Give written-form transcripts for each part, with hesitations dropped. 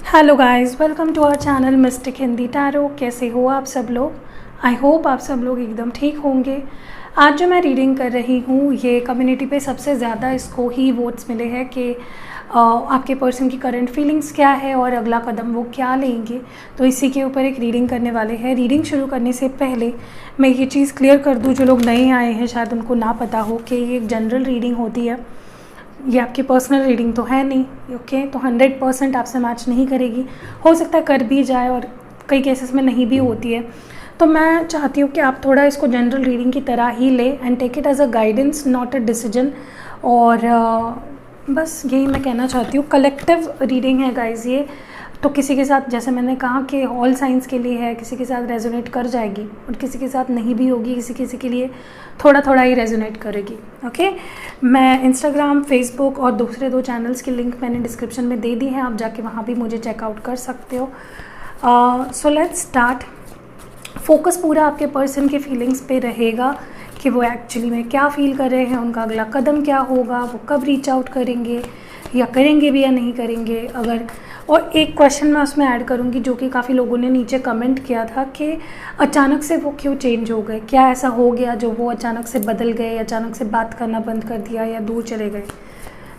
Hello guys, welcome to our channel mystic Hindi tarot. कैसे हो आप सब लोग? आई होप आप सब लोग एकदम ठीक होंगे। आज जो मैं रीडिंग कर रही हूँ, ये कम्युनिटी पे सबसे ज़्यादा इसको ही वोट्स मिले हैं कि आपके पर्सन की करंट फीलिंग्स क्या है और अगला कदम वो क्या लेंगे। तो इसी के ऊपर एक रीडिंग करने वाले हैं। रीडिंग शुरू करने से पहले मैं ये चीज़ क्लियर कर दूँ, जो लोग नए आए हैं शायद उनको ना पता हो कि ये एक जनरल रीडिंग होती है। ये आपकी पर्सनल रीडिंग तो है नहीं, ओके। तो 100% आपसे मैच नहीं करेगी। हो सकता है कर भी जाए और कई केसेस में नहीं भी होती है। तो मैं चाहती हूँ कि आप थोड़ा इसको जनरल रीडिंग की तरह ही ले and take it as a guidance, not a decision. और बस यही मैं कहना चाहती हूँ। कलेक्टिव रीडिंग है गाइज ये। तो किसी के साथ, जैसे मैंने कहा कि ऑल साइंस के लिए है, किसी के साथ रेजोनेट कर जाएगी और किसी के साथ नहीं भी होगी, किसी के लिए थोड़ा थोड़ा ही रेजोनेट करेगी, ओके। मैं इंस्टाग्राम, फेसबुक और दूसरे 2 चैनल्स की लिंक मैंने डिस्क्रिप्शन में दे दी है, आप जाके वहाँ भी मुझे चेकआउट कर सकते हो। So let's start. फोकस पूरा आपके पर्सन के फीलिंग्स पे रहेगा कि वो एक्चुअली में क्या फ़ील कर रहे हैं, उनका अगला कदम क्या होगा, वो कब रीच आउट करेंगे या करेंगे भी या नहीं करेंगे। अगर और एक क्वेश्चन मैं उसमें ऐड करूँगी, जो कि काफ़ी लोगों ने नीचे कमेंट किया था कि अचानक से वो क्यों चेंज हो गए, क्या ऐसा हो गया जो वो अचानक से बदल गए, अचानक से बात करना बंद कर दिया या दूर चले गए।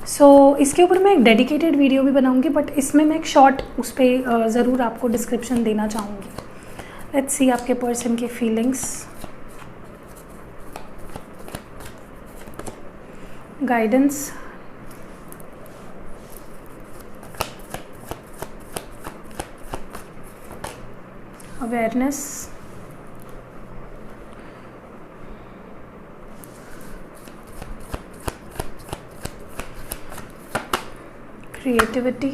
सो इसके ऊपर मैं एक डेडिकेटेड वीडियो भी बनाऊँगी, बट इसमें मैं एक शॉर्ट उस पर ज़रूर आपको डिस्क्रिप्शन देना चाहूँगी। लेट्स सी आपके पर्सन के feelings, guidance, awareness, creativity,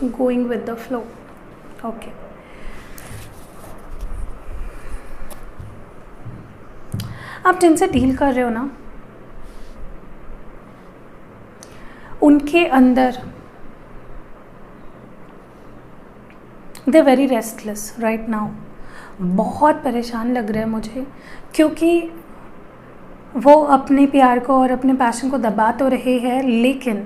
going with the flow, okay. आप जिनसे डील कर रहे हो ना, उनके अंदर they very restless right now. बहुत परेशान लग रहा है मुझे, क्योंकि वो अपने प्यार को और अपने पैशन को दबा तो रहे हैं, लेकिन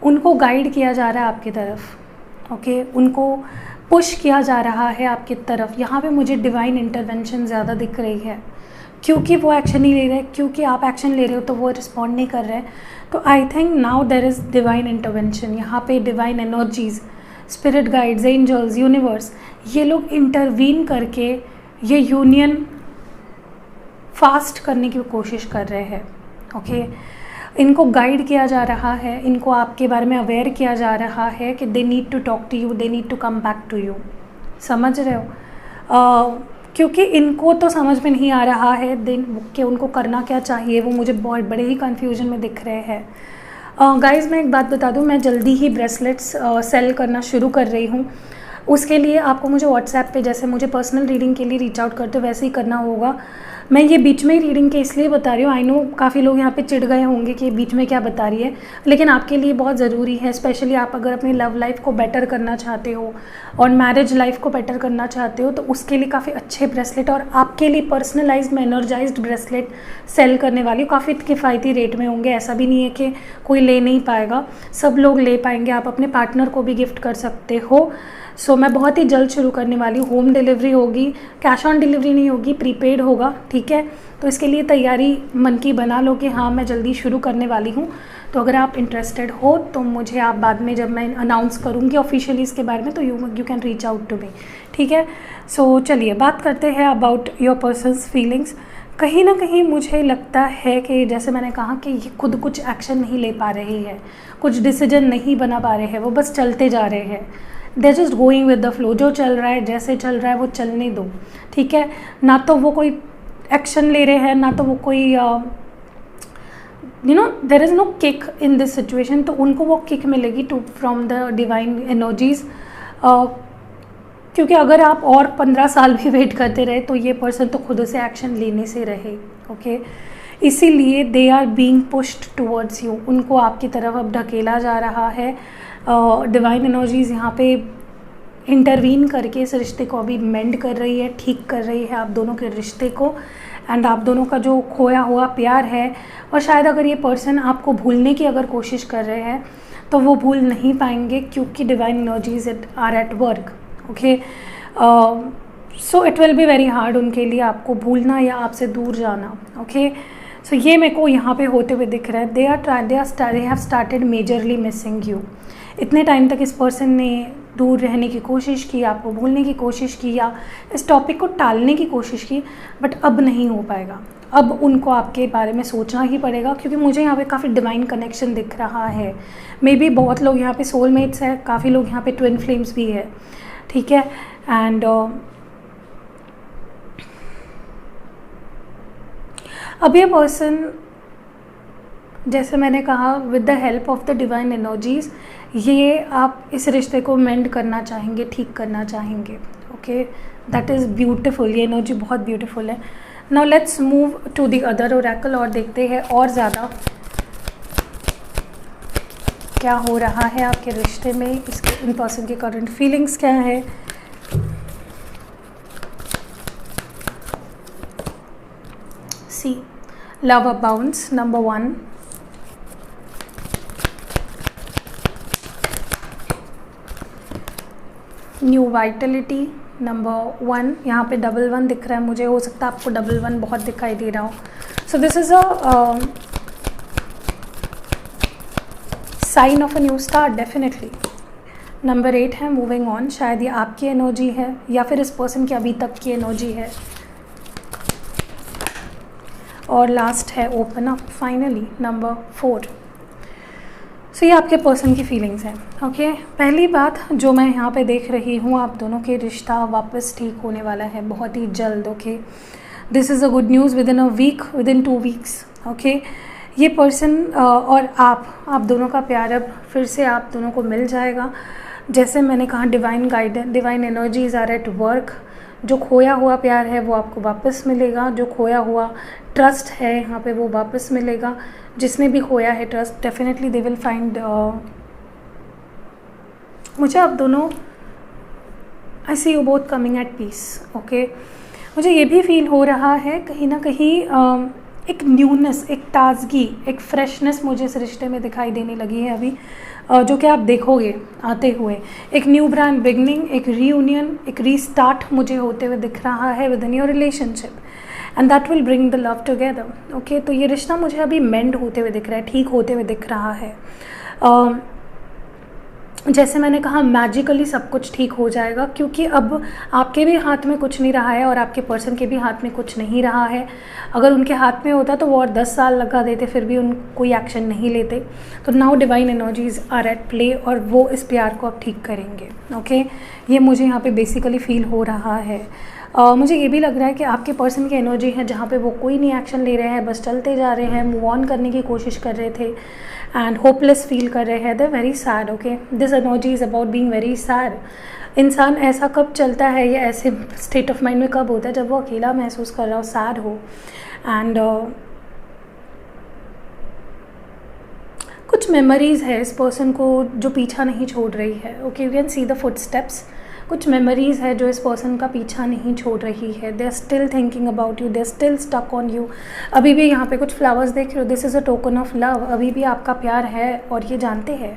उनको गाइड किया जा रहा है आपकी तरफ, ओके। उनको पुश किया जा रहा है आपकी तरफ। यहाँ पे मुझे डिवाइन इंटरवेंशन ज़्यादा दिख रही है, क्योंकि वो एक्शन नहीं ले रहे, क्योंकि आप एक्शन ले रहे हो तो वो रिस्पॉन्ड नहीं कर रहे हैं। तो I think now there is divine intervention. यहाँ पे divine energies, spirit guides, angels, universe, ये लोग इंटरवीन करके ये यूनियन फास्ट करने की कोशिश कर रहे हैं, ओके। इनको गाइड किया जा रहा है, इनको आपके बारे में अवेयर किया जा रहा है कि they need to talk to you, they need to come back to you. समझ रहे हो? क्योंकि इनको तो समझ में नहीं आ रहा है कि उनको करना क्या चाहिए। वो मुझे बहुत बड़े ही कन्फ्यूजन में दिख रहे हैं। गाइज़, मैं एक बात बता दूं, मैं जल्दी ही ब्रेसलेट्स सेल करना शुरू कर रही हूँ। उसके लिए आपको मुझे व्हाट्सएप पे, जैसे मुझे पर्सनल रीडिंग के लिए रीच आउट करते हो वैसे ही करना होगा। मैं ये बीच में ही रीडिंग के इसलिए बता रही हूँ, आई नो काफ़ी लोग यहाँ पे चिढ़ गए होंगे कि बीच में क्या बता रही है, लेकिन आपके लिए बहुत ज़रूरी है। स्पेशली आप अगर अपनी लव लाइफ को बेटर करना चाहते हो और मैरिज लाइफ को बेटर करना चाहते हो, तो उसके लिए काफ़ी अच्छे ब्रेसलेट और आपके लिए पर्सनलाइज्ड एनर्जाइज्ड ब्रेसलेट सेल करने वाली, काफ़ी किफ़ायती रेट में होंगे। ऐसा भी नहीं है कि कोई ले नहीं पाएगा, सब लोग ले पाएंगे। आप अपने पार्टनर को भी गिफ्ट कर सकते हो। सो मैं बहुत ही जल्द शुरू करने वाली हूँ। होम डिलीवरी होगी, कैश ऑन डिलीवरी नहीं होगी, प्रीपेड होगा, ठीक है। तो इसके लिए तैयारी मन की बना लो कि हाँ, मैं जल्दी शुरू करने वाली हूँ। तो अगर आप इंटरेस्टेड हो तो मुझे आप बाद में, जब मैं अनाउंस करूँगी ऑफिशियली इसके बारे में, तो you can reach out to me, ठीक है। सो चलिए बात करते हैं अबाउट योर पर्सन्स फीलिंग्स। कहीं ना कहीं मुझे लगता है कि जैसे मैंने कहा कि ये खुद कुछ एक्शन नहीं ले पा रहे हैं, कुछ डिसीजन नहीं बना पा रहे हैं, वो बस चलते जा रहे हैं। They just going with the flow. जो चल रहा है, जैसे चल रहा है वो चलने दो, ठीक है। ना तो वो कोई एक्शन ले रहे हैं, ना तो वो कोई there is no kick in this situation. तो उनको वो किक मिलेगी फ्रॉम द डिवाइन एनर्जीज। क्योंकि अगर आप और 15 साल भी वेट करते रहे तो ये पर्सन तो खुद से एक्शन लेने से रहे, ओके। इसीलिए they are being pushed towards you. उनको आपकी तरफ अब ढकेला जा रहा है। डिवाइन एनर्जीज़ यहाँ पे इंटरवीन करके इस रिश्ते को अभी मेंड कर रही है, ठीक कर रही है आप दोनों के रिश्ते को। एंड आप दोनों का जो खोया हुआ प्यार है, और शायद अगर ये पर्सन आपको भूलने की अगर कोशिश कर रहे हैं तो वो भूल नहीं पाएंगे, क्योंकि divine energies are at work. Okay, so it will be very hard उनके लिए आपको भूलना या आपसे दूर जाना। ओके, सो ये मेरे को यहाँ पे होते हुए दिख रहा है। They have started majorly missing you. इतने टाइम तक इस पर्सन ने दूर रहने की कोशिश की, आपको भूलने की कोशिश की, या इस टॉपिक को टालने की कोशिश की, बट अब नहीं हो पाएगा। अब उनको आपके बारे में सोचना ही पड़ेगा, क्योंकि मुझे यहाँ पे काफ़ी डिवाइन कनेक्शन दिख रहा है। मे बी बहुत लोग यहाँ पे सोलमेट्स हैं, काफ़ी लोग यहाँ पे ट्विन फ्लेम्स भी है, ठीक है। एंड अब ये पर्सन, जैसे मैंने कहा, with the help of the divine energies, ये आप इस रिश्ते को मेंड करना चाहेंगे, ठीक करना चाहेंगे। Okay, that is beautiful. ये एनर्जी बहुत ब्यूटिफुल है। Now let's move to the other oracle और देखते हैं और ज़्यादा क्या हो रहा है आपके रिश्ते में, इसके इन पर्सन की करंट फीलिंग्स क्या है। See love abounds, number 1, new vitality, number 1। यहाँ पे डबल 1 दिख रहा है मुझे, हो सकता है आपको डबल 1 बहुत दिखाई दे रहा हो। So this is a sign of a new start definitely. Number 8 है मूविंग ऑन। शायद ये आपकी एनर्जी है या फिर इस पर्सन की अभी तक की एनर्जी है। और लास्ट है ओपन अप फाइनली, नंबर 4। सो ये आपके पर्सन की फीलिंग्स हैं। ओके, पहली बात जो मैं यहाँ पे देख रही हूँ, आप दोनों के रिश्ता वापस ठीक होने वाला है बहुत ही जल्द। Okay, this is a good news within a week, within 2 weeks. Okay, ये पर्सन और आप दोनों का प्यार अब फिर से आप दोनों को मिल जाएगा। जैसे मैंने कहा, divine guidance, divine energies are at work. जो खोया हुआ प्यार है वो आपको वापस मिलेगा, जो खोया हुआ ट्रस्ट है यहाँ पे वो वापस मिलेगा। जिसने भी खोया है trust, definitely they will find. मुझे आप दोनों, I see you both coming at peace. Okay, मुझे ये भी फील हो रहा है कहीं ना कहीं एक न्यूनेस, एक ताजगी, एक फ्रेशनेस मुझे इस रिश्ते में दिखाई देने लगी है अभी, जो कि आप देखोगे आते हुए। एक न्यू ब्रांड बिगनिंग, एक रीयूनियन, एक रीस्टार्ट मुझे होते हुए दिख रहा है with in your relationship, and that will bring the love together. Okay, तो ये रिश्ता मुझे अभी मेंड होते हुए दिख रहा है, ठीक होते हुए दिख रहा है। जैसे मैंने कहा, मैजिकली सब कुछ ठीक हो जाएगा, क्योंकि अब आपके भी हाथ में कुछ नहीं रहा है और आपके पर्सन के भी हाथ में कुछ नहीं रहा है। अगर उनके हाथ में होता तो वो और 10 साल लगा देते, फिर भी उन कोई एक्शन नहीं लेते। तो now divine energies are at play और वो इस प्यार को अब ठीक करेंगे। ओके, ये मुझे यहाँ पे बेसिकली फील हो रहा है। मुझे ये भी लग रहा है कि आपके पर्सन की एनर्जी है जहाँ पे वो कोई नहीं एक्शन ले रहे हैं, बस चलते जा रहे हैं, मूव ऑन करने की कोशिश कर रहे थे एंड होपलेस फील कर रहे हैं। They very sad. Okay, this energy is about being very sad. इंसान ऐसा कब चलता है या ऐसे स्टेट ऑफ माइंड में कब होता है, जब वो अकेला महसूस कर रहा हो, सैड हो। एंड कुछ मेमोरीज़ है इस पर्सन को जो पीछा नहीं छोड़ रही है। Okay, you can see the foot steps. कुछ मेमोरीज़ है जो इस पर्सन का पीछा नहीं छोड़ रही है। They are still thinking about you, they are still stuck on you. अभी भी यहाँ पे कुछ फ्लावर्स देख रहे हो, this is a token of love. अभी भी आपका प्यार है और ये जानते हैं,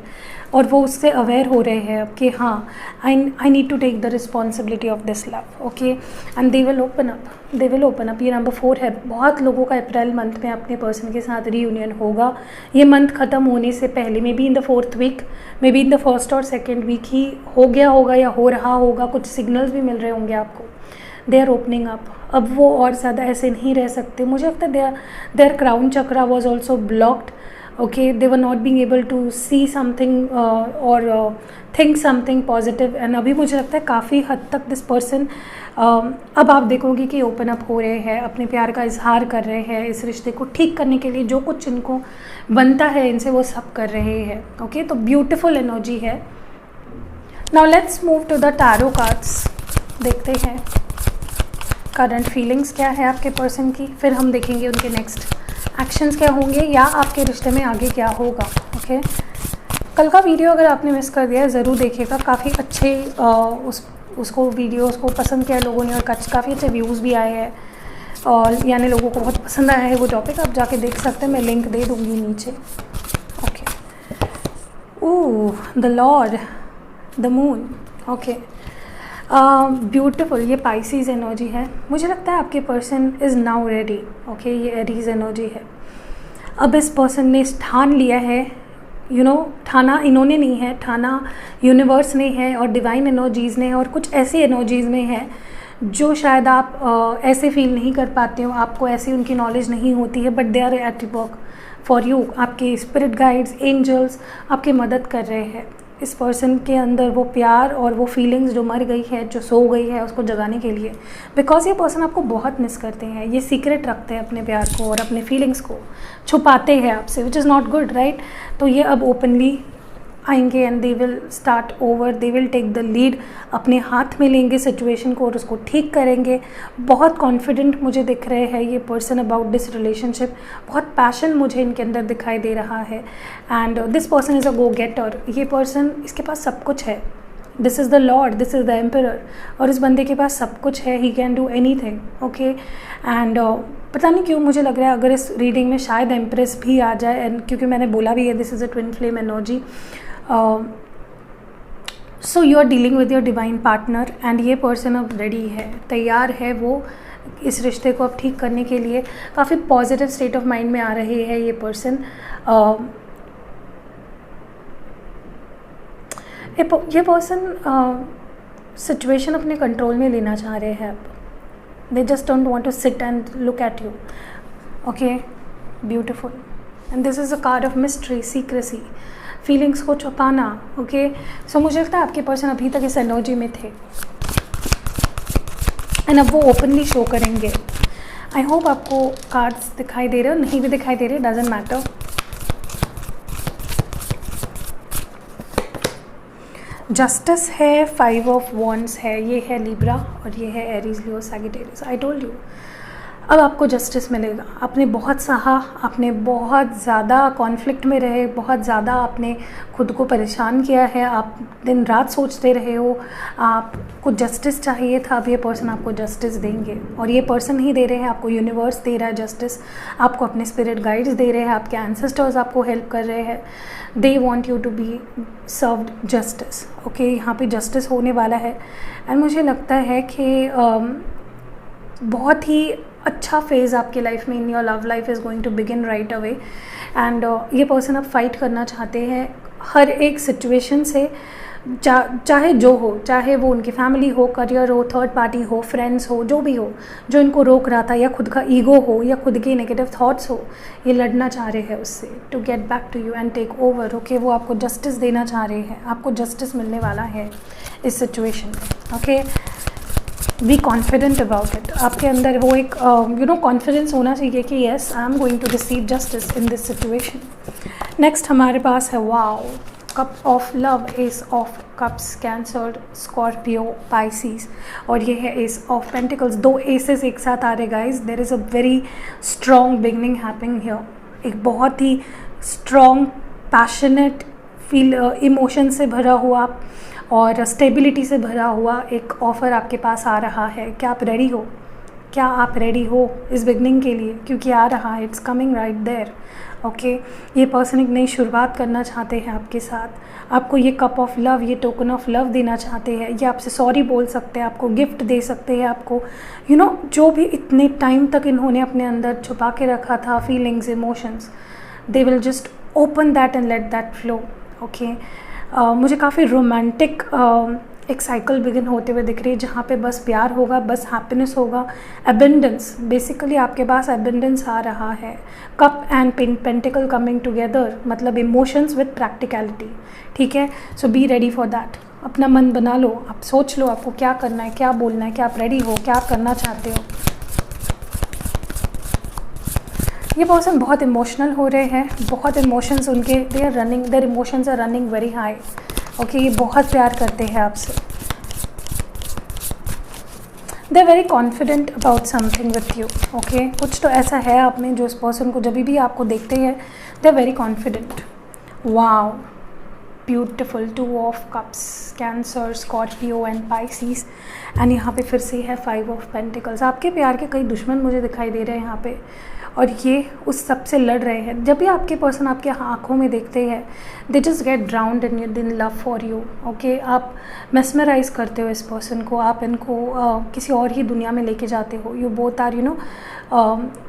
और वो उससे अवेयर हो रहे हैं कि हाँ, I need to take the responsibility of this love. Okay, and they will open up, they will open up. ये नंबर 4 है। बहुत लोगों का अप्रैल मंथ में अपने पर्सन के साथ रीयूनियन होगा। ये मंथ ख़त्म होने से पहले, maybe in the 4th week, maybe in the 1st और 2nd वीक ही हो गया होगा या हो रहा होगा। कुछ सिग्नल्स भी मिल रहे होंगे आपको। They are opening up. अब वो और ज़्यादा ऐसे नहीं रह सकते। मुझे लगता है their crown chakra was also blocked. Okay, they were not being able to see something or think something positive, and अभी मुझे लगता है काफ़ी हद तक दिस पर्सन, अब आप देखोगे कि ओपन अप हो रहे हैं, अपने प्यार का इजहार कर रहे हैं, इस रिश्ते को ठीक करने के लिए जो कुछ इनको बनता है इनसे वो सब कर रहे हैं। ओके, तो ब्यूटिफुल एनर्जी है। Now let's move to the tarot cards. देखते हैं करंट फीलिंग्स क्या है आपके पर्सन की, फिर हम देखेंगे उनके नेक्स्ट एक्शंस क्या होंगे या आपके रिश्ते में आगे क्या होगा। ओके, कल का वीडियो अगर आपने मिस कर दिया है ज़रूर देखिएगा। काफ़ी अच्छे उसको वीडियोस को पसंद किया लोगों ने और काफ़ी अच्छे व्यूज़ भी आए हैं। और यानी लोगों को बहुत पसंद आया है वो टॉपिक, आप जाके देख सकते हैं, मैं लिंक दे दूँगी नीचे। Okay, oh the Lord, the moon, okay, beautiful. ये पाइसीज एनर्जी है, मुझे लगता है आपके person is now ready. Okay, ये एरीज एनर्जी है। अब इस पर्सन ने ठान लिया है, ठाना इन्होंने नहीं है, ठाना यूनिवर्स ने है और डिवाइन एनर्जीज़ ने, और कुछ ऐसी एनर्जीज़ में है जो शायद आप ऐसे फील नहीं कर पाते हो, आपको ऐसी उनकी नॉलेज नहीं होती है, but they are at work for you. आपके स्पिरिट गाइड्स, एंजल्स आपकी मदद कर रहे हैं। इस पर्सन के अंदर वो प्यार और वो फीलिंग्स जो मर गई है, जो सो गई है, उसको जगाने के लिए, बिकॉज ये पर्सन आपको बहुत मिस करते हैं, ये सीक्रेट रखते हैं अपने प्यार को और अपने फीलिंग्स को छुपाते हैं आपसे, which is not good, right. तो ये अब ओपनली आएंगे and they will start over, they will take the lead, अपने हाथ में लेंगे सिचुएशन को और उसको ठीक करेंगे। बहुत कॉन्फिडेंट मुझे दिख रहे हैं ये पर्सन अबाउट दिस रिलेशनशिप, बहुत पैशन मुझे इनके अंदर दिखाई दे रहा है। And this person is a go getter. ये पर्सन, इसके पास सब कुछ है, this is the lord, this is the emperor, और इस बंदे के पास सब कुछ है, he can do anything. Okay, and पता नहीं क्यों मुझे लग रहा है अगर इस रीडिंग में शायद एम्प्रेस भी आ जाए, एंड क्योंकि मैंने बोला भी है this is a twin flame energy. So you are dealing with your divine partner, and ये पर्सन अब रेडी है, तैयार है वो इस रिश्ते को अब ठीक करने के लिए। काफ़ी पॉजिटिव स्टेट ऑफ माइंड में आ रहे हैं ये पर्सन। ये पर्सन सिचुएशन अपने कंट्रोल में लेना चाह रहे हैं अब, they just don't want to sit and look at you. Okay, beautiful. And this is a card of mystery, secrecy, feelings को छुपाना। okay, so मुझे लगता है आपके पर्सन अभी तक इस एनर्जी में थे एंड अब वो ओपनली शो करेंगे। आई होप आपको कार्ड्स दिखाई दे रहे हो, नहीं भी दिखाई दे रहे, डजेंट मैटर। जस्टिस है, 5 ऑफ वॉन्ड्स है, ये है लिब्रा और ये है Aries, Leo, Sagittarius. I told you अब आपको जस्टिस मिलेगा। आपने बहुत सहा, आपने बहुत ज़्यादा कॉन्फ्लिक्ट में रहे, बहुत ज़्यादा आपने खुद को परेशान किया है, आप दिन रात सोचते रहे हो, आपको जस्टिस चाहिए था। अब ये पर्सन आपको जस्टिस देंगे, और ये पर्सन ही दे रहे हैं आपको, यूनिवर्स दे रहा है जस्टिस, आपको अपने स्पिरिट गाइड्स दे रहे हैं, आपके एंसेस्टर्स आपको हेल्प कर रहे हैं। They want you to be served justice. Okay, यहाँ पे जस्टिस होने वाला है एंड मुझे लगता है कि बहुत ही अच्छा फेज़ आपके लाइफ में, in your love life is going to begin right away. And ये पर्सन अब फाइट करना चाहते हैं हर एक सिचुएशन से, चाहे जो हो, चाहे वो उनकी फैमिली हो, करियर हो, थर्ड पार्टी हो, फ्रेंड्स हो, जो भी हो, जो इनको रोक रहा था, या खुद का ईगो हो, या खुद के नेगेटिव थॉट्स हो, ये लड़ना चाह रहे हैं उससे, to get back to you and take over. Okay, वो आपको जस्टिस देना चाह रहे हैं, आपको जस्टिस मिलने वाला है इस सिचुएशन में। Okay, be confident about it. आपके अंदर वो एक कॉन्फिडेंस होना चाहिए कि yes, I am going to receive justice in this situation. Next हमारे पास है wow, cup of love, ace of cups, Cancer, Scorpio, Pisces, और ये है एस ऑफ पेंटिकल्स। 2 एसेस एक साथ आ रहे guys. There is a very strong beginning happening here. एक बहुत ही स्ट्रॉन्ग, पैशनेट फील, इमोशन से भरा हुआ और स्टेबिलिटी से भरा हुआ एक ऑफ़र आपके पास आ रहा है। क्या आप रेडी हो? क्या आप रेडी हो इस बिगनिंग के लिए? क्योंकि आ रहा है, it's coming right there. Okay, ये पर्सन एक नई शुरुआत करना चाहते हैं आपके साथ। आपको ये कप ऑफ लव, ये टोकन ऑफ लव देना चाहते हैं। ये आपसे सॉरी बोल सकते हैं, आपको गिफ्ट दे सकते हैं, आपको जो भी इतने टाइम तक इन्होंने अपने अंदर छुपा के रखा था, feelings, emotions, they will just open that and let that flow. Okay, मुझे काफ़ी रोमांटिक एक साइकिल बिगिन होते हुए दिख रही है, जहाँ पे बस प्यार होगा, बस हैप्पीनेस होगा, एबेंडेंस। बेसिकली आपके पास एबेंडेंस आ रहा है। Cup and pentacle coming together, मतलब इमोशंस विद प्रैक्टिकलिटी। ठीक है, सो बी रेडी फॉर दैट। अपना मन बना लो, आप सोच लो आपको क्या करना है, क्या बोलना है, क्या आप रेडी हो, क्या आप करना चाहते हो। ये पर्सन बहुत इमोशनल हो रहे हैं, बहुत इमोशंस उनके, their emotions are running very high. Okay, ये बहुत प्यार करते हैं आपसे। They are very confident about something with you. Okay, कुछ तो ऐसा है आप में जो इस पर्सन को जब भी आपको देखते हैं, they are very confident. Wow, beautiful, 2 of cups, Cancer, Scorpio and Pisces. And यहाँ पे फिर से है 5 ऑफ पेंटिकल्स। आपके प्यार के कई दुश्मन मुझे दिखाई दे रहे हैं यहाँ पे, और ये उस सब से लड़ रहे हैं। जब भी आपके पर्सन आपके आँखों में देखते हैं, they just get ड्राउन्ड in love for you. Okay, आप मेस्मराइज करते हो इस पर्सन को, आप इनको किसी और ही दुनिया में लेके जाते हो। You both are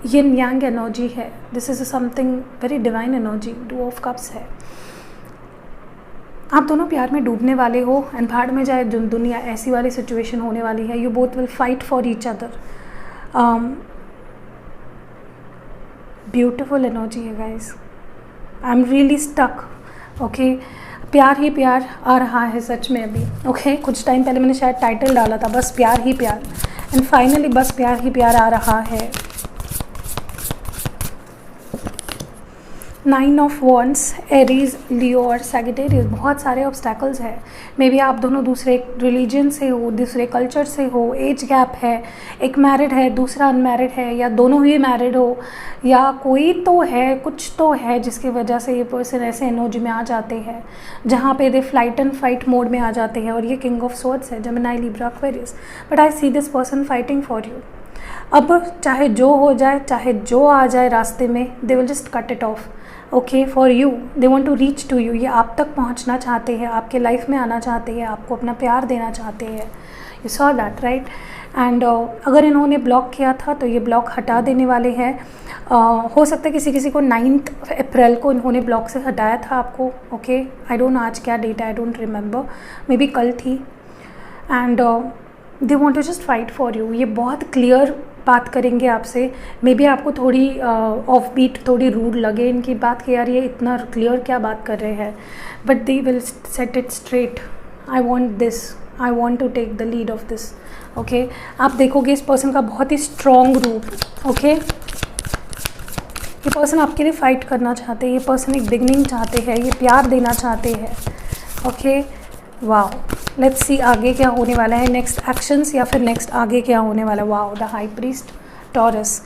yin yang energy है। This is something very divine energy. 2 of cups है। आप दोनों प्यार में डूबने वाले हो, एंड भाड़ में जाए दुनिया, ऐसी वाली सिचुएशन होने वाली है। You both will fight for each other. Beautiful energy है guys. I am really stuck. Okay, प्यार ही प्यार आ रहा है सच में अभी। ओके, कुछ टाइम पहले मैंने शायद टाइटल डाला था, बस प्यार ही प्यार, एंड फाइनली बस प्यार ही प्यार आ रहा है। 9 ऑफ वॉन्ड्स, एरीज, लियो और सैजिटेरियस। बहुत सारे ऑब्स्टैकल्स हैं। मे बी आप दोनों दूसरे रिलीजन से हो, दूसरे कल्चर से हो, एज गैप है, एक मैरिड है, दूसरा अनमैरिड है, या दोनों ही मैरिड हो, या कोई तो है, कुछ तो है जिसकी वजह से ये पर्सन ऐसे एनर्जी में आ जाते हैं जहाँ पे दे फ्लाइट एंड फाइट मोड में आ जाते हैं। और ये किंग ऑफ स्वॉर्ड्स है, Gemini, Libra, Aquarius. But I see this person fighting for you. अब चाहे जो हो जाए, चाहे जो आ जाए रास्ते में, they will just cut it off. Okay, for you, they want to reach to you. ये आप तक पहुंचना चाहते हैं, आपके लाइफ में आना चाहते हैं, आपको अपना प्यार देना चाहते हैं। You saw that right. And अगर इन्होंने ब्लॉक किया था तो ये ब्लॉक हटा देने वाले हैं। हो सकता है किसी को 9 अप्रैल को इन्होंने ब्लॉक से हटाया था आपको। ओके, आई डोंट नो आज क्या डेट है, I don't remember, maybe कल थी। And they want to just fight for you. ये बहुत क्लियर बात करेंगे आपसे। मे बी आपको थोड़ी ऑफ बीट, थोड़ी रूड लगे इनकी बात कि यार ये इतना क्लियर क्या बात कर रहे हैं, but they will set it straight. I want this, I want to take the lead of this. Okay, आप देखोगे इस पर्सन का बहुत ही स्ट्रॉन्ग रूप। ओके, ये पर्सन आपके लिए फाइट करना चाहते हैं, ये पर्सन एक बिगनिंग चाहते हैं, ये प्यार देना चाहते हैं। ओके, वाओ, लेट्स सी आगे क्या होने वाला है, नेक्स्ट एक्शंस या फिर नेक्स्ट आगे क्या होने वाला है। Wow, the high priest, Taurus,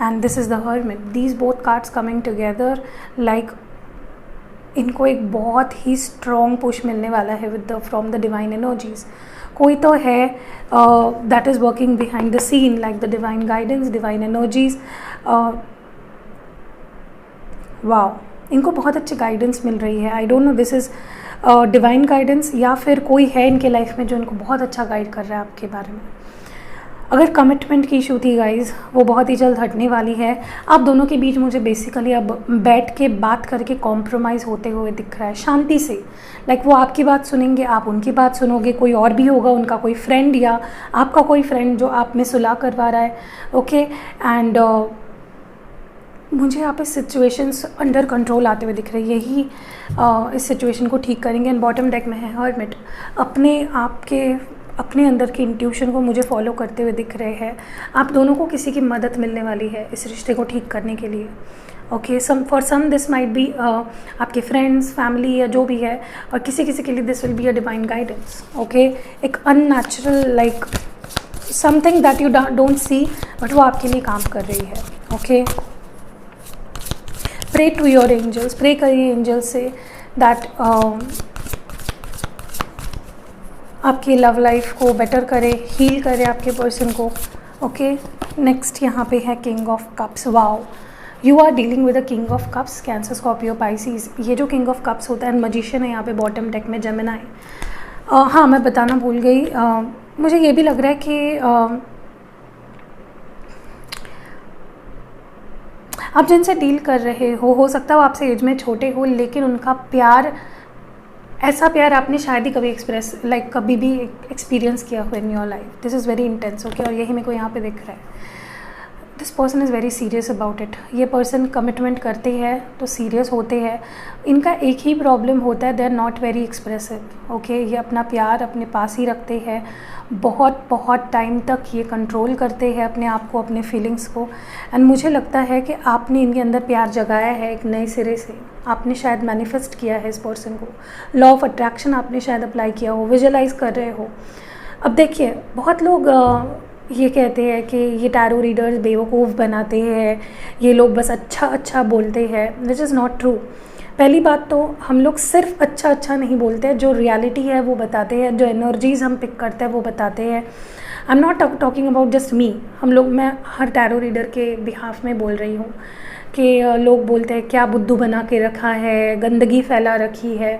and this is the hermit. These both cards coming together, like इनको एक बहुत ही स्ट्रॉन्ग पुश मिलने वाला है with the from the divine energies. कोई तो है that is working behind the scene, like the divine guidance, divine energies. Wow, इनको बहुत अच्छी गाइडेंस मिल रही है। I don't know this is divine guidance या फिर कोई है इनके लाइफ में जो इनको बहुत अच्छा गाइड कर रहा है आपके बारे में। अगर कमिटमेंट की इशू थी गाइज, वो बहुत ही जल्द हटने वाली है। आप दोनों के बीच मुझे बेसिकली अब बैठ के बात करके कॉम्प्रोमाइज़ होते हुए दिख रहा है, शांति से। लाइक वो आपकी बात सुनेंगे, आप उनकी बात सुनोगे, कोई और भी होगा, उनका कोई फ्रेंड या आपका कोई फ्रेंड जो आप में सुलह करवा रहा है। ओके, एंड मुझे यहाँ पे सिचुएशंस अंडर कंट्रोल आते हुए दिख रही है। यही इस सिचुएशन को ठीक करेंगे। एंड बॉटम डेक में है हर्मिट, अपने अंदर की इंट्यूशन को मुझे फॉलो करते हुए दिख रहे हैं। आप दोनों को किसी की मदद मिलने वाली है इस रिश्ते को ठीक करने के लिए। Okay, for some this might be आपके फ्रेंड्स, फैमिली या जो भी है, और किसी के लिए this will be a divine guidance. Okay, एक unnatural like something that you don't see, but वो आपके लिए काम कर रही है। Okay, pray to your angels, pray करिए एंजल से दैट आपकी लव लाइफ को बेटर करे, हील करे आपके पर्सन को। ओके, नेक्स्ट यहाँ पे है king of cups. Wow, you are dealing with the king of cups, Cancer, Scorpio, Pisces. ये जो किंग ऑफ कप्स होता है, मजिशियन है यहाँ पे बॉटम डेक में, जेमिनी। हाँ, मैं बताना भूल गई, मुझे ये भी लग रहा है कि आप जिनसे डील कर रहे हो सकता है वो आपसे एज में छोटे हो, लेकिन उनका प्यार, ऐसा प्यार आपने शायद ही कभी कभी भी एक्सपीरियंस किया हो in your life. This is very intense. Okay, और यही मेरे को यहाँ पे दिख रहा है। This person is very serious about it. ये पर्सन कमिटमेंट करते हैं तो सीरियस होते हैं। इनका एक ही प्रॉब्लम होता है, they are not very expressive. Okay, ये अपना प्यार अपने पास ही रखते हैं, बहुत टाइम तक ये कंट्रोल करते हैं अपने आप को, अपने फीलिंग्स को। एंड मुझे लगता है कि आपने इनके अंदर प्यार जगाया है एक नए सिरे से। आपने शायद मैनिफेस्ट किया है इस पर्सन को, लॉ ऑफ अट्रैक्शन आपने शायद अप्लाई किया हो, विजुअलाइज कर रहे हो। अब देखिए, बहुत लोग ये कहते हैं कि ये टैरो रीडर्स बेवकूफ़ बनाते हैं, ये लोग बस अच्छा बोलते हैं, विच इज़ नॉट ट्रू। पहली बात तो हम लोग सिर्फ अच्छा अच्छा नहीं बोलते हैं, जो रियलिटी है वो बताते हैं, जो एनर्जीज हम पिक करते हैं वो बताते हैं। I am not talking about just me, हम लोग, मैं हर टैरो रीडर के बिहाफ में बोल रही हूँ कि लोग बोलते हैं क्या बुद्धू बना के रखा है, गंदगी फैला रखी है।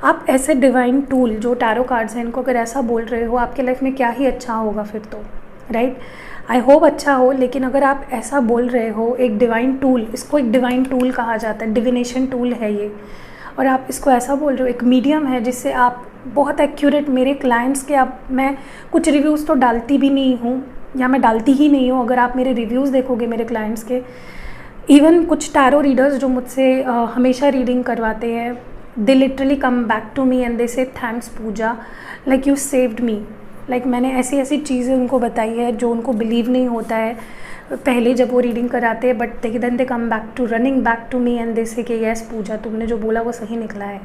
आप ऐसे डिवाइन टूल जो टैरो कार्ड्स हैं इनको अगर ऐसा बोल रहे हो, आपके लाइफ में क्या ही अच्छा होगा फिर तो, राइट। आई होप अच्छा हो, लेकिन अगर आप ऐसा बोल रहे हो, एक डिवाइन टूल, इसको एक डिवाइन टूल कहा जाता है, डिविनेशन टूल है ये, और आप इसको ऐसा बोल रहे हो, एक मीडियम है जिससे आप बहुत एक्यूरेट, मेरे क्लाइंट्स के, आप, मैं कुछ रिव्यूज़ तो डालती भी नहीं हूँ या मैं डालती ही नहीं हूँ, अगर आप मेरे रिव्यूज़ देखोगे मेरे क्लाइंट्स के, इवन कुछ टैरो रीडर्स जो मुझसे हमेशा रीडिंग करवाते हैं, they literally come back to me and they say thanks Pooja, like you saved me. Like मैंने ऐसी ऐसी चीज़ें उनको बताई है जो उनको बिलीव नहीं होता है पहले जब वो रीडिंग कराते हैं, but then they come back to, running back to me and they say कि यस पूजा, तुमने जो बोला वो सही निकला है,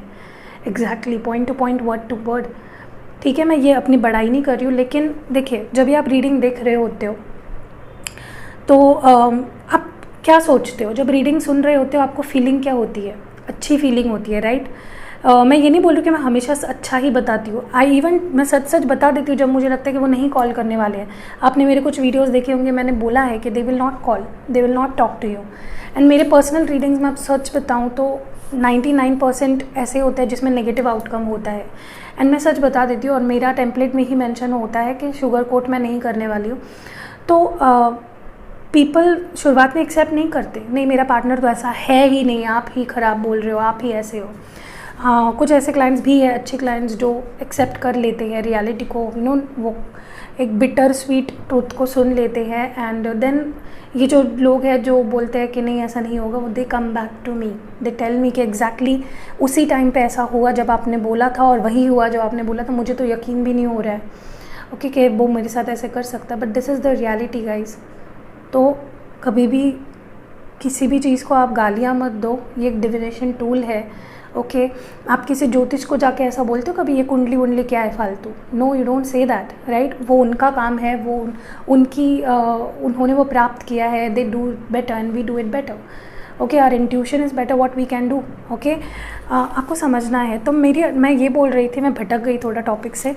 exactly, point to point, word to word. ठीक है, मैं ये अपनी बड़ाई नहीं कर रही हूँ, लेकिन देखिए जब भी आप रीडिंग देख रहे होते हो तो आप क्या सोचते हो, जब रीडिंग सुन रहे होते हो आपको फीलिंग क्या होती है? अच्छी फीलिंग होती है, राइट। मैं ये नहीं बोल रही कि मैं हमेशा अच्छा ही बताती हूँ, मैं सच सच बता देती हूँ जब मुझे लगता है कि वो नहीं कॉल करने वाले हैं। आपने मेरे कुछ वीडियोस देखे होंगे, मैंने बोला है कि they will not call, they will not talk to you. And मेरे पर्सनल रीडिंग्स में आप सच बताऊँ तो 99% ऐसे होते हैं जिसमें नेगेटिव आउटकम होता है, एंड मैं सच बता देती हूँ, और मेरा टेम्पलेट में ही मेंशन होता है कि शुगर कोट मैं नहीं करने वाली हूँ। तो पीपल शुरुआत में एक्सेप्ट नहीं करते, नहीं मेरा पार्टनर तो ऐसा है ही नहीं, आप ही ख़राब बोल रहे हो, आप ही ऐसे हो। हाँ, कुछ ऐसे क्लाइंट्स भी हैं, अच्छे क्लाइंट्स जो एक्सेप्ट कर लेते हैं रियलिटी को, यू नो, वो एक बिटर स्वीट ट्रूथ को सुन लेते हैं। एंड देन ये जो लोग हैं जो बोलते हैं कि नहीं ऐसा नहीं होगा, वो they come back to me, they tell me कि एग्जैक्टली उसी टाइम पे ऐसा हुआ जब आपने बोला था, और वही हुआ जो आपने बोला था, मुझे तो यकीन भी नहीं हो रहा है ओके कि वो मेरे साथ ऐसे कर सकता है, but this is the reality guys. तो कभी भी किसी भी चीज़ को आप गालियाँ मत दो, ये एक डिविनेशन टूल है ओके। आप किसी ज्योतिष को जाके ऐसा बोलते हो कभी, ये कुंडली वुंडली क्या है फालतू, no you don't say that, right. वो उनका काम है, वो उन्होंने वो प्राप्त किया है, they do better and we do it better okay. Our intuition is better what we can do okay. आपको समझना है। तो मैं ये बोल रही थी, मैं भटक गई थोड़ा टॉपिक से,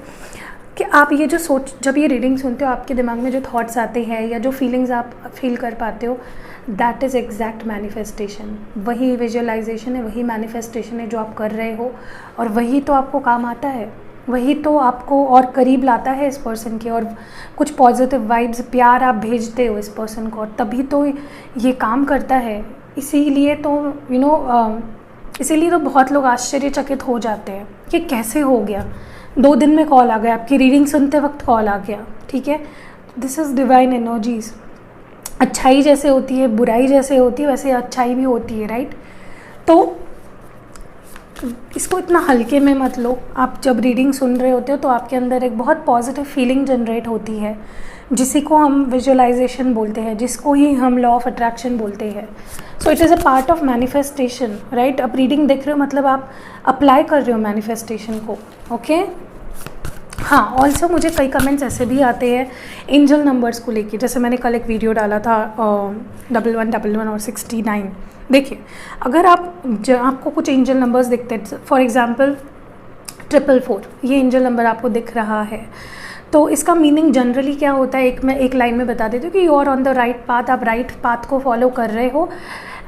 कि आप ये जो जब ये रीडिंग सुनते हो, आपके दिमाग में जो थॉट्स आते हैं या जो फीलिंग्स आप फील कर पाते हो, दैट इज़ एग्जैक्ट मैनिफेस्टेशन। वही विजुअलाइजेशन है, वही मैनिफेस्टेशन है जो आप कर रहे हो, और वही तो आपको काम आता है, वही तो आपको और करीब लाता है इस पर्सन के, और कुछ पॉजिटिव वाइब्स, प्यार आप भेजते हो इस पर्सन को, और तभी तो ये काम करता है। इसीलिए तो इसीलिए तो बहुत लोग आश्चर्यचकित हो जाते हैं कि कैसे हो गया, 2 दिन में कॉल आ गया, आपकी रीडिंग सुनते वक्त कॉल आ गया, ठीक है। This is divine energies. अच्छाई जैसे होती है, बुराई जैसे होती है, वैसे अच्छाई भी होती है, राइट। तो इसको इतना हल्के में मत लो। आप जब रीडिंग सुन रहे होते हो तो आपके अंदर एक बहुत पॉजिटिव फीलिंग जनरेट होती है, जिसी को हम विजुअलाइजेशन बोलते हैं, जिसको ही हम लॉ ऑफ अट्रैक्शन बोलते हैं। So it is a part of manifestation, right. आप रीडिंग देख रहे हो मतलब आप अप्लाई कर रहे हो मैनिफेस्टेशन को, ओके। हाँ, ऑल्सो मुझे कई कमेंट्स ऐसे भी आते हैं एंजल नंबर्स को लेके, जैसे मैंने कल एक वीडियो डाला था 1111 और 69। देखिए, अगर आपको कुछ एंजल नंबर्स दिखते हैं, फॉर एग्जांपल 444, ये एंजल नंबर आपको दिख रहा है, तो इसका मीनिंग जनरली क्या होता है, मैं एक लाइन में बता देती हूँ कि you are on the right path, आप राइट पाथ को फॉलो कर रहे हो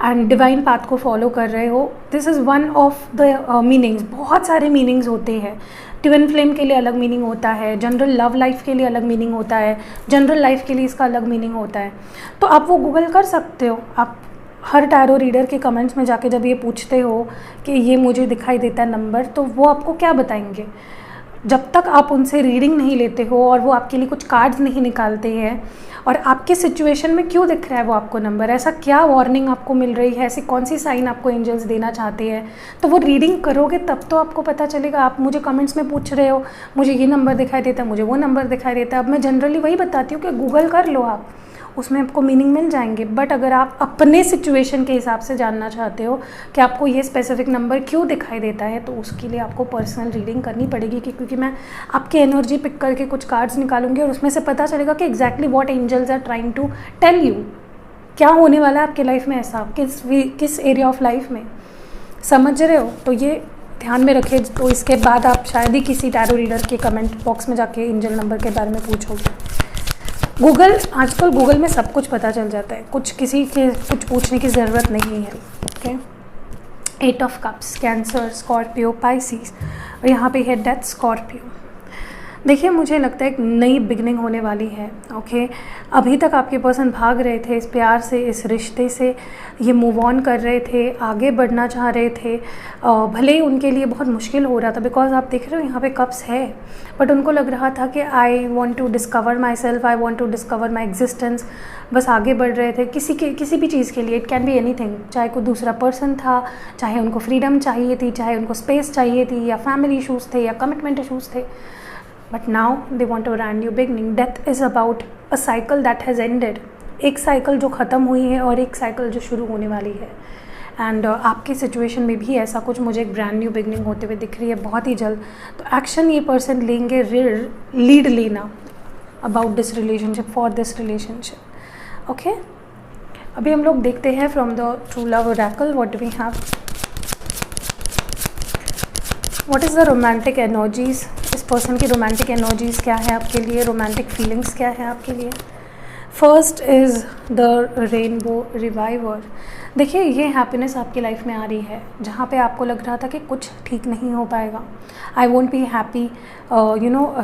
एंड डिवाइन पाथ को फॉलो कर रहे हो। This is one of the meanings. बहुत सारे मीनिंग्स होते हैं। ट्विन फ्लेम के लिए अलग मीनिंग होता है, जनरल लव लाइफ के लिए अलग मीनिंग होता है, जनरल लाइफ के लिए इसका अलग मीनिंग होता है। तो आप वो गूगल कर सकते हो। आप हर टैरो रीडर के कमेंट्स में जाके जब ये पूछते हो कि ये मुझे दिखाई देता है नंबर, तो वो आपको क्या बताएंगे? जब तक आप उनसे रीडिंग नहीं लेते हो और वो आपके लिए कुछ कार्ड्स नहीं निकालते हैं, और आपके सिचुएशन में क्यों दिख रहा है वो आपको नंबर, ऐसा क्या वार्निंग आपको मिल रही है, ऐसी कौन सी साइन आपको एंजल्स देना चाहते हैं, तो वो रीडिंग करोगे तब तो आपको पता चलेगा। आप मुझे कमेंट्स में पूछ रहे हो मुझे ये नंबर दिखाई देता है, मुझे वो नंबर दिखाई देता है। अब मैं जनरली वही बताती हूँ कि गूगल कर लो आप, उसमें आपको मीनिंग मिल जाएंगे। बट अगर आप अपने सिचुएशन के हिसाब से जानना चाहते हो कि आपको ये स्पेसिफिक नंबर क्यों दिखाई देता है, तो उसके लिए आपको पर्सनल रीडिंग करनी पड़ेगी, क्योंकि मैं आपकी एनर्जी पिक करके कुछ कार्ड्स निकालूंगी और उसमें से पता चलेगा कि exactly what angels are trying to tell you, क्या होने वाला है आपके लाइफ में ऐसा, किस एरिया ऑफ लाइफ में। समझ रहे हो? तो ये ध्यान में रखें। तो इसके बाद आप शायद ही किसी टैरो रीडर के कमेंट बॉक्स में जाके एंजल नंबर के बारे में पूछोगे। आजकल गूगल में सब कुछ पता चल जाता है, किसी के कुछ पूछने की ज़रूरत नहीं है। Okay, 8 of cups, Cancer, Scorpio, Pisces, और यहाँ पे है डेथ, स्कॉर्पियो। देखिए, मुझे लगता है एक नई बिगनिंग होने वाली है। ओके, अभी तक आपके पर्सन भाग रहे थे इस प्यार से, इस रिश्ते से, ये मूव ऑन कर रहे थे, आगे बढ़ना चाह रहे थे। भले ही उनके लिए बहुत मुश्किल हो रहा था, बिकॉज आप देख रहे हो यहाँ पे कप्स है, बट उनको लग रहा था कि I want to discover myself, I want to discover my existence. बस आगे बढ़ रहे थे किसी भी चीज़ के लिए। इट कैन बी एनीथिंग, चाहे कोई दूसरा पर्सन था, चाहे उनको फ्रीडम चाहिए थी, चाहे उनको स्पेस चाहिए थी, या फैमिली इशूज़ थे, या कमिटमेंट इशूज़ थे। But now they want a brand new beginning. Death is about a cycle that has ended. एक साइकिल जो ख़त्म हुई है और एक साइकिल जो शुरू होने वाली है। एंड आपके सिचुएशन में भी ऐसा कुछ मुझे एक ब्रांड न्यू बिगनिंग होते हुए दिख रही है बहुत ही जल्द। तो एक्शन ये पर्सन लेंगे, लीड लेना about this relationship, for this relationship. Okay, अभी हम लोग देखते हैं from the true love oracle what do we have. What is the romantic energies, इस पर्सन की रोमांटिक एनर्जीज़ क्या है आपके लिए, रोमांटिक फीलिंग्स क्या है आपके लिए। First is the rainbow reviver. देखिए, ये हैप्पीनेस आपकी लाइफ में आ रही है जहाँ पे आपको लग रहा था कि कुछ ठीक नहीं हो पाएगा, आई वोंट बी हैप्पी,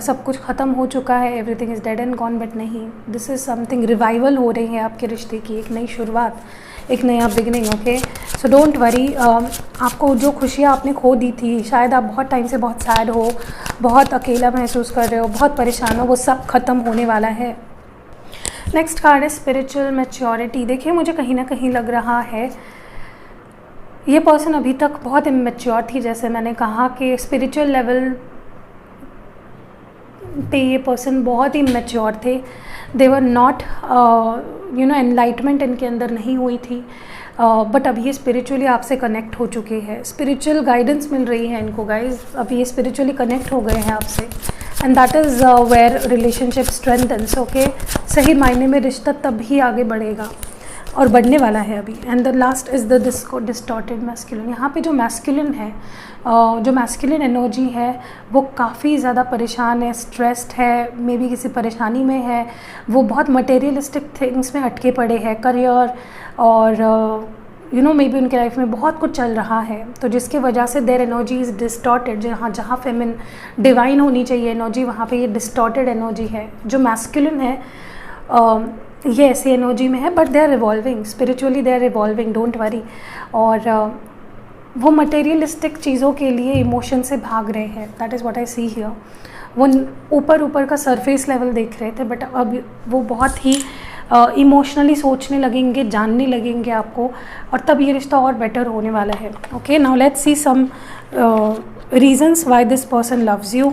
सब कुछ ख़त्म हो चुका है, everything is dead and gone. But नहीं, दिस इज़ समथिंग, रिवाइवल हो रही है आपके रिश्ते की, एक नई शुरुआत, एक नया beginning. Okay, so don't worry. आपको जो खुशियाँ आपने खो दी थी, शायद आप बहुत टाइम से बहुत सैड हो, बहुत अकेला महसूस कर रहे हो, बहुत परेशान हो, वो सब ख़त्म होने वाला है। नेक्स्ट कार्ड है स्पिरिचुअल मैच्योरिटी। देखिए, मुझे कहीं ना कहीं लग रहा है ये पर्सन अभी तक बहुत इमेच्योर थी, जैसे मैंने कहा कि स्पिरिचुअल लेवल पे ये पर्सन बहुत ही मैच्योर थे। दे वर नॉट एनलाइटमेंट इनके अंदर नहीं हुई थी, बट अब ये स्पिरिचुअली आपसे कनेक्ट हो चुके हैं, स्पिरिचुअल गाइडेंस मिल रही है इनको गाइज। अब ये स्पिरिचुअली कनेक्ट हो गए हैं आपसे, and that is where relationship strengthens. Okay, सही मायने में रिश्ता तब ही आगे बढ़ेगा और बढ़ने वाला है अभी। And the last is the distorted masculine. यहाँ पे जो मैस्कुलिन है, जो मैस्कुलिन एनर्जी है, वो काफ़ी ज़्यादा परेशान है, स्ट्रेस्ड है, मे बी किसी परेशानी में है, वो बहुत मटेरियलिस्टिक थिंग्स में अटके पड़े हैं, करियर और मे बी उनके लाइफ में बहुत कुछ चल रहा है, तो जिसकी वजह से देयर एनर्जी इज़ डिस्टॉर्टेड। जहाँ फेमिन डिवाइन होनी चाहिए एनर्जी, वहाँ पे ये डिस्टॉर्टेड एनर्जी है। जो मैस्कुलिन है ये ऐसी एनर्जी में है, but they are revolving spiritually, they are revolving, don't worry. और वो मटेरियलिस्टिक चीज़ों के लिए इमोशन से भाग रहे हैं, that is what I see here. वो ऊपर का सरफेस लेवल देख रहे थे, बट अब वो बहुत ही इमोशनली सोचने लगेंगे, जानने लगेंगे आपको, और तब ये रिश्ता और बेटर होने वाला है। Okay, now let's see some reasons why this person loves you.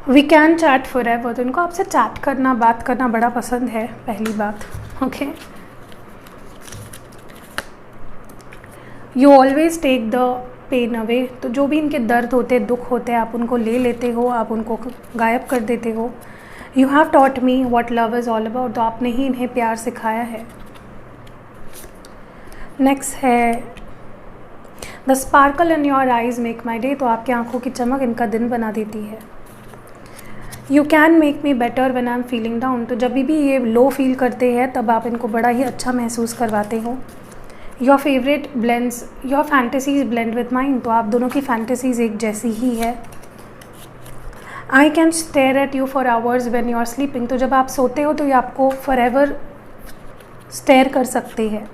We can chat forever. तो इनको आपसे चैट करना, बात करना बड़ा पसंद है, पहली बात। Okay, you always take the pain away. तो जो भी इनके दर्द होते, दुख होते हैं, आप उनको ले लेते हो, आप उनको गायब कर देते हो। You have taught me what love is all about. तो आपने ही इन्हें प्यार सिखाया है। नेक्स्ट है the sparkle in your eyes make my day. तो आपकी आंखों की चमक इनका दिन बना देती है। You can make me better when I am feeling down. तो जब भी ये लो फील करते हैं, तब आप इनको बड़ा ही अच्छा महसूस करवाते हो। Your favourite blends your fantasies blend with mine. तो आप दोनों की फैंटेसीज एक जैसी ही है। I can stare at you for hours when you are sleeping. तो जब आप सोते हो तो ये आपको फॉर एवर स्टेयर कर सकते हैं।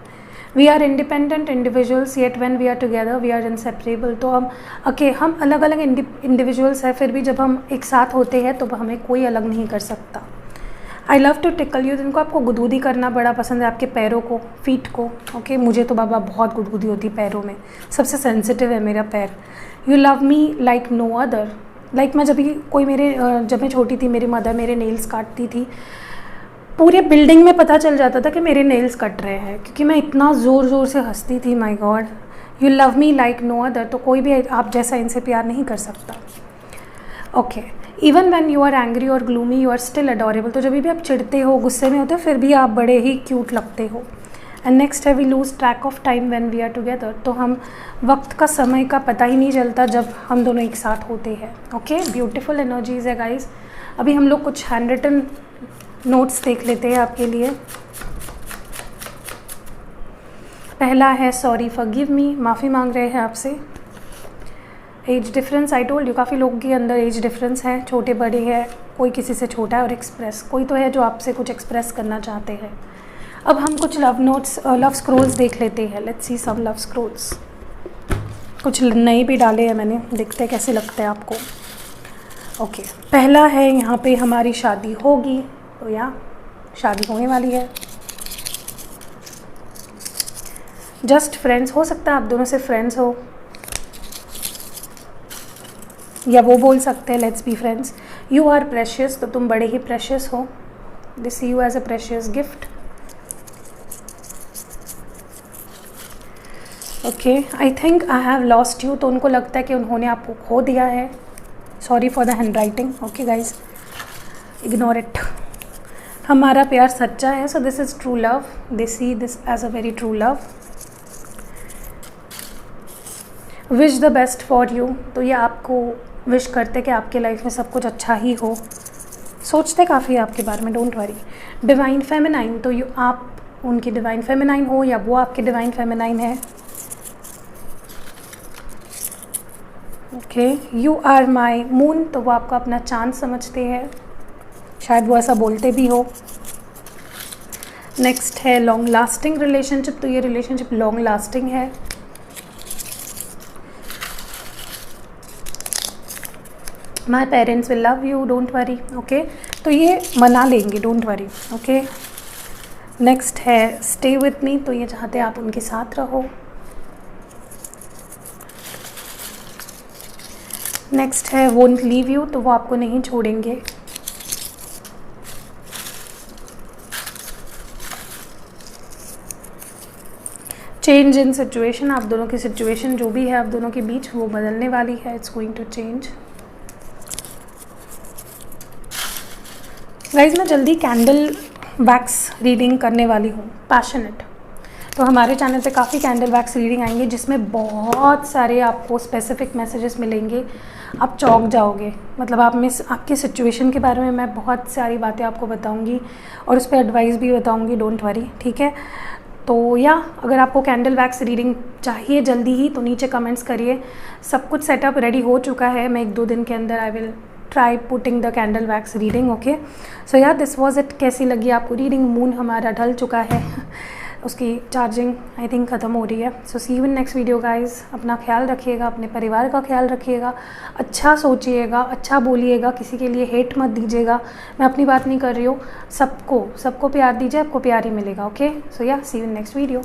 We are independent individuals yet when we are together we are inseparable. तो हम अलग अलग इंडिविजुअल्स हैं, फिर भी जब हम एक साथ होते हैं तो हमें कोई अलग नहीं कर सकता। I love to tickle you. जिनको आपको गुदगुदी करना बड़ा पसंद है, आपके पैरों को, फीट को। ओके, मुझे तो बाबा बहुत गुदगुदी होती है पैरों में, सबसे सेंसिटिव है मेरा पैर। You love me like no other. Like मैं जब मैं छोटी थी, मेरी मदर मेरे नेल्स काटती थी, पूरे बिल्डिंग में पता चल जाता था कि मेरे नेल्स कट रहे हैं, क्योंकि मैं इतना ज़ोर ज़ोर से हंसती थी। My God, you love me like no other. तो कोई भी आप जैसा इनसे प्यार नहीं कर सकता। Okay, even when you are angry और gloomy you are still adorable. तो जब भी आप चिढ़ते हो, गुस्से में होते हो, फिर भी आप बड़े ही क्यूट लगते हो। एंड नेक्स्ट है we lose track of time when we are together. तो हम वक्त का, समय का पता ही नहीं चलता जब हम दोनों एक साथ होते हैं। ओके, ब्यूटीफुल एनर्जीज है गाइज। अभी हम लोग कुछ हैंड रिटन नोट्स देख लेते हैं आपके लिए। पहला है सॉरी फॉरगिव मी, माफ़ी मांग रहे हैं आपसे। Age difference, I told you, काफ़ी लोगों के अंदर एज डिफरेंस है, छोटे बड़े हैं, कोई किसी से छोटा है। और एक्सप्रेस, कोई तो है जो आपसे कुछ एक्सप्रेस करना चाहते हैं। अब हम कुछ लव नोट्स, लव स्क्रोल्स देख लेते हैं। Let's see some love scrolls. कुछ नए भी डाले हैं मैंने, देखते हैं कैसे लगते हैं आपको। ओके, पहला है यहाँ पे हमारी शादी होगी। तो यहाँ शादी होने वाली है। जस्ट फ्रेंड्स, हो सकता है आप दोनों से फ्रेंड्स हो, या वो बोल सकते हैं let's be friends. You are precious, तो तुम बड़े ही प्रेशियस हो। They see you as a precious gift. Okay, I think I have lost you, तो उनको लगता है कि उन्होंने आपको खो दिया है। Sorry for the handwriting. Okay guys, ignore it. हमारा प्यार सच्चा है, so this is true love. They see this as a very true love. Wish the best for you, तो ये आपको विश करते कि आपके लाइफ में सब कुछ अच्छा ही हो। सोचते काफ़ी आपके बारे में, डोंट वरी। डिवाइन फेमिनाइन, तो यू आप उनकी डिवाइन फेमिनाइन हो या वो आपके डिवाइन फेमिनाइन है। Okay, you are my moon, तो वो आपको अपना चांद समझते हैं, शायद वो ऐसा बोलते भी हो। नेक्स्ट है लॉन्ग लास्टिंग रिलेशनशिप, तो ये रिलेशनशिप लॉन्ग लास्टिंग है। My parents will love you, don't worry. Okay, तो ये मना लेंगे, डोंट वरी। ओके, नेक्स्ट है स्टे विथ मी, तो ये चाहते हैं आप उनके साथ रहो। नेक्स्ट है वोंट लीव यू, तो वो आपको नहीं छोड़ेंगे। चेंज इन सिचुएशन, आप दोनों की सिचुएशन जो भी है आप दोनों के बीच वो बदलने वाली है। It's going to change. Guys, मैं जल्दी कैंडल वैक्स रीडिंग करने वाली हूँ, पैशनेट। तो हमारे चैनल पे काफ़ी कैंडल वैक्स रीडिंग आएंगे, जिसमें बहुत सारे आपको स्पेसिफिक मैसेजेस मिलेंगे। आप चौंक जाओगे, मतलब आप में आपकी सिचुएशन के बारे में मैं बहुत सारी बातें आपको बताऊंगी और उस पर एडवाइस भी बताऊंगी, डोंट वरी, ठीक है। तो या अगर आपको कैंडल वैक्स रीडिंग चाहिए जल्दी ही, तो नीचे कमेंट्स करिए। सब कुछ सेटअप रेडी हो चुका है, मैं 1-2 दिन के अंदर I will try putting the candle wax reading. Okay, so yeah this was it. कैसी लगी आपको रीडिंग? मून हमारा ढल चुका है, उसकी चार्जिंग आई थिंक ख़त्म हो रही है। So see you in next video guys. अपना ख्याल रखिएगा, अपने परिवार का ख्याल रखिएगा, अच्छा सोचिएगा, अच्छा बोलिएगा, किसी के लिए हेट मत दीजिएगा। मैं अपनी बात नहीं कर रही हूँ, सबको प्यार दीजिए, आपको प्यार ही मिलेगा। ओके, सो या सी यू इन नेक्स्ट वीडियो।